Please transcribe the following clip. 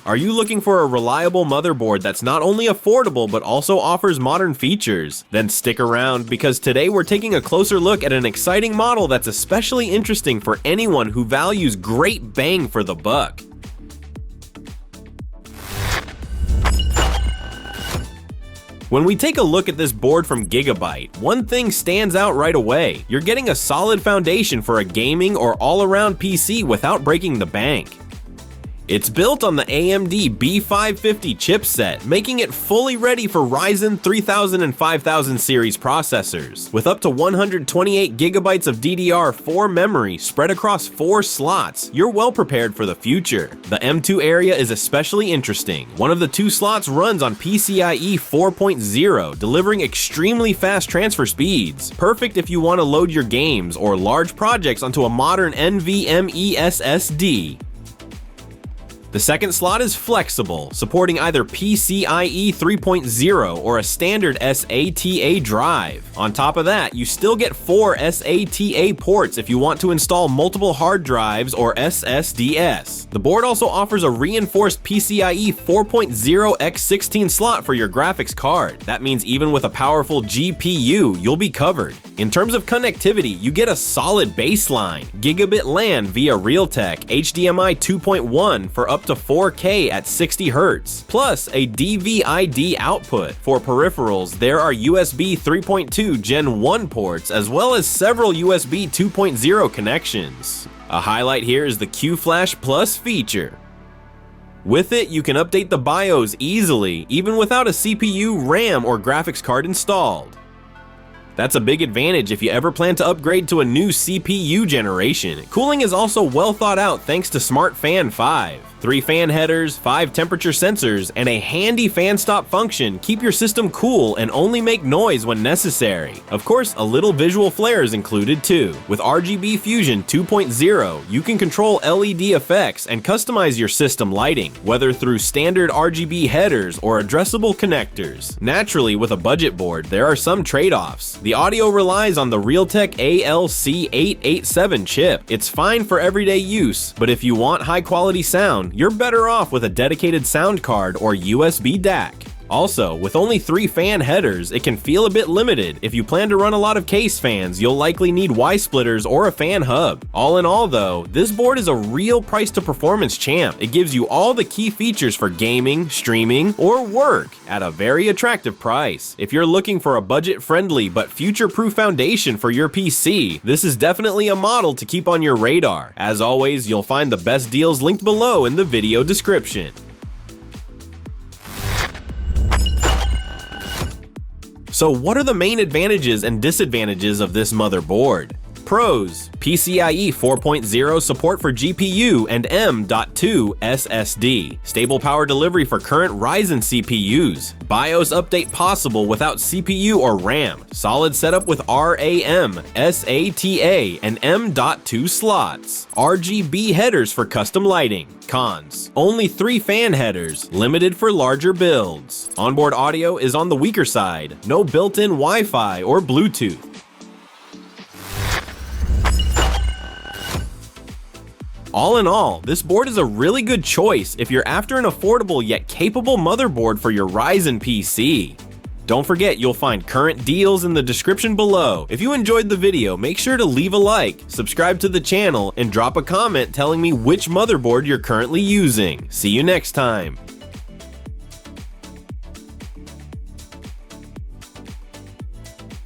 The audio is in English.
Are you looking for a reliable motherboard that's not only affordable but also offers modern features? Then stick around, because today we're taking a closer look at an exciting model that's especially interesting for anyone who values great bang for the buck. When we take a look at this board from Gigabyte, one thing stands out right away. You're getting a solid foundation for a gaming or all-around PC without breaking the bank. It's built on the AMD B550 chipset, making it fully ready for Ryzen 3000 and 5000 series processors. With up to 128 gigabytes of DDR4 memory spread across 4 slots, you're well prepared for the future. The M2 area is especially interesting. One of the 2 slots runs on PCIe 4.0, delivering extremely fast transfer speeds. Perfect if you want to load your games or large projects onto a modern NVMe SSD. The second slot is flexible, supporting either PCIe 3.0 or a standard SATA drive. On top of that, you still get 4 SATA ports if you want to install multiple hard drives or SSDs. The board also offers a reinforced PCIe 4.0 x 16 slot for your graphics card. That means even with a powerful GPU, you'll be covered. In terms of connectivity, you get a solid baseline, gigabit LAN via Realtek, HDMI 2.1 for up to 4K at 60 Hz, plus a DVI-D output. For peripherals, there are USB 3.2 Gen 1 ports, as well as several USB 2.0 connections. A highlight here is the QFlash Plus feature. With it, you can update the BIOS easily, even without a CPU, RAM, or graphics card installed. That's a big advantage if you ever plan to upgrade to a new CPU generation. Cooling is also well thought out thanks to Smart Fan 5. 3 fan headers, 5 temperature sensors, and a handy fan stop function keep your system cool and only make noise when necessary. Of course, a little visual flair is included too. With RGB Fusion 2.0, you can control LED effects and customize your system lighting, whether through standard RGB headers or addressable connectors. Naturally, with a budget board, there are some trade-offs. The audio relies on the Realtek ALC887 chip. It's fine for everyday use, but if you want high-quality sound, you're better off with a dedicated sound card or USB DAC. Also, with only 3 fan headers, it can feel a bit limited. If you plan to run a lot of case fans, you'll likely need Y-splitters or a fan hub. All in all though, this board is a real price to performance champ. It gives you all the key features for gaming, streaming, or work at a very attractive price. If you're looking for a budget-friendly but future-proof foundation for your PC, this is definitely a model to keep on your radar. As always, you'll find the best deals linked below in the video description. So what are the main advantages and disadvantages of this motherboard? Pros: PCIe 4.0 support for GPU and M.2 SSD. Stable power delivery for current Ryzen CPUs. BIOS update possible without CPU or RAM. Solid setup with RAM, SATA, and M.2 slots. RGB headers for custom lighting. Cons: only 3 fan headers, limited for larger builds. Onboard audio is on the weaker side. No built-in Wi-Fi or Bluetooth. All in all, this board is a really good choice if you're after an affordable yet capable motherboard for your Ryzen PC. Don't forget, you'll find current deals in the description below. If you enjoyed the video, make sure to leave a like, subscribe to the channel, and drop a comment telling me which motherboard you're currently using. See you next time.